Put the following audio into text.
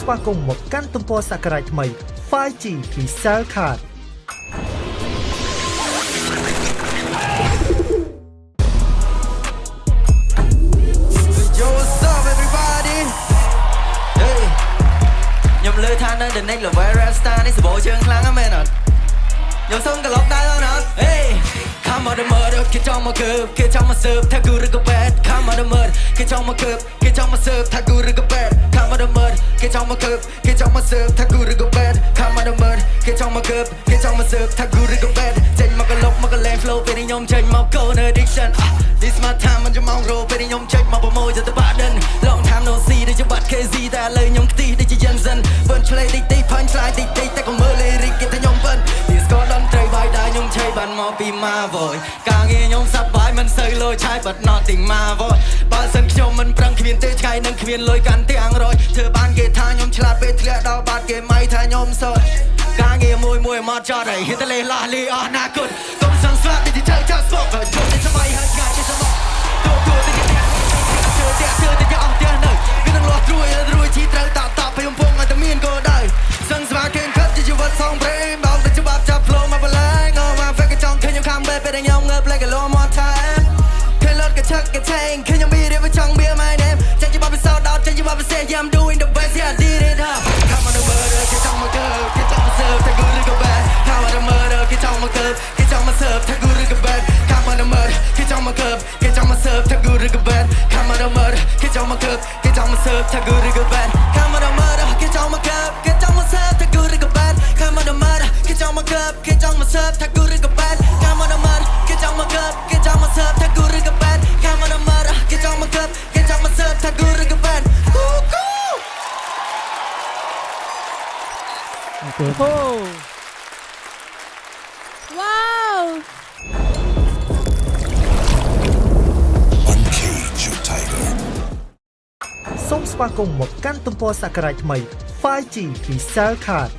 ស្វាគមន៍មកកាន់ទំព័រសក្ការៈថ្មី 5G ពី Cell Card Yo, what's up, everybody? Hey, ខ្ញុំលើថានៅ The Next Level Star នេះសម្បូរជើងខ្លាំងណាស់មែនអត់ខ្ញុំសុំក្លុបដែរអត់ Hey, come on the murder គេចង់មកកើបគេចង់មកស៊ើបថាគូឬក៏បែត Come on the murder គេចង់មកកើបគេចង់មកស៊ើបថាគូឬក៏បែត Come on the murder គេចង់មកកើបគេចង់មកស៊ើបថាគូឬក៏បែត Come on the murder គេចង់មកកើបគេចង់មកស៊ើបថាគូឬក៏បែតចេញមកក្លុបមកកលែង flow ពេលខ្ញុំចេញមក go no addiction This my time មិនចាំមករោពេលខ្ញុំចេញមកប្រមូលចិត្តបាក់ដិន Long time no see ដូចជាបាត់ KZ តែឥឡូវខ្ញុំខ្ទិះដូចជា Jensen វិនឆ្លេតិចតិច punch line តិចតិចតែក៏មើល lyric គេថាខ្ញុំវិន This ក៏ដន្ត្រីបាយដែរខ្ញុំឆេបានមកពី Marvel ការងារខ្ញុំសប្បាយមិនសូវលុយឆាយ but nothing Marvel បើសិនខ្ញុំមិនប្រឹងគ្មានទេថ្ងៃនឹងគ្មានលុយកាន់ទាំងរយធ្វើបានគេថាខ្ញុំឆ្លាតពេលធ្លាក់ដល់បាត់គេមិនថាខ្ញុំសោយការងារមួយមកចោតហើយហ៊ានតែលេលាស់លីអស់ណាគុតកុំសង្ស្លាប់ទីទៅចាស់ស្ពកចូលទៅស្មៃហើយងាយនេះស្មោះទូទៅទីនេះទៅអស់ទៀតនៅគឺនឹងលាស់រួយជីត្រូវតាប់ខ្ញុំពងឲ្យតែមានគោលដៅសឹងស្វាគេខិតជាជីវិតសងព្រេងបោកទៅច្បាប់ចាប់ flow មកបលែងអូមក fake ចង់ឃើញខ្ញុំខាងបែបពេលខ្ញុំងើបលេកលោមកថែឃើញលត់កឆឹកកឆេងឃើញខ្ញុំមានរៀបចង់ be my name ចេញជាបបពិសោធន៍ដល់ចេញជាបបពិសេស I'm doing the best yeah I did it huh Come on the murder គេចង់មកកើគេចង់មកស៊ើបតែគូឬក៏បែត Come on the murder គេចង់មកកើគេចង់មកស៊ើបតែគូឬក៏បែត Come on the murder គេចង់មកកើគេចង់មកស៊ើបតែគូឬក៏បែត Come on the murder គេចង់មកកើគេចង់មកស៊ើបតែគូឬក៏បែត Come on the murder គេចង់មកកើគេចង់មកស៊ើបតែគូឬក៏បែត Come on the murder គេចង់មកកើគេចង់មកស៊ើបតែគូឬក៏បែត Come on the murder គេចង់មកកើគេចង់មកស៊ើបតែគូឬក៏បែត Come on the murder គេចង់មកកើគេចង់មកស៊ើបតែគូឬក៏បែត Wow! Uncage your tiger. សូមស្វាគមន៍មកកាន់ទំព័រសក្ការៈថ្មី 5G ពី Cell Card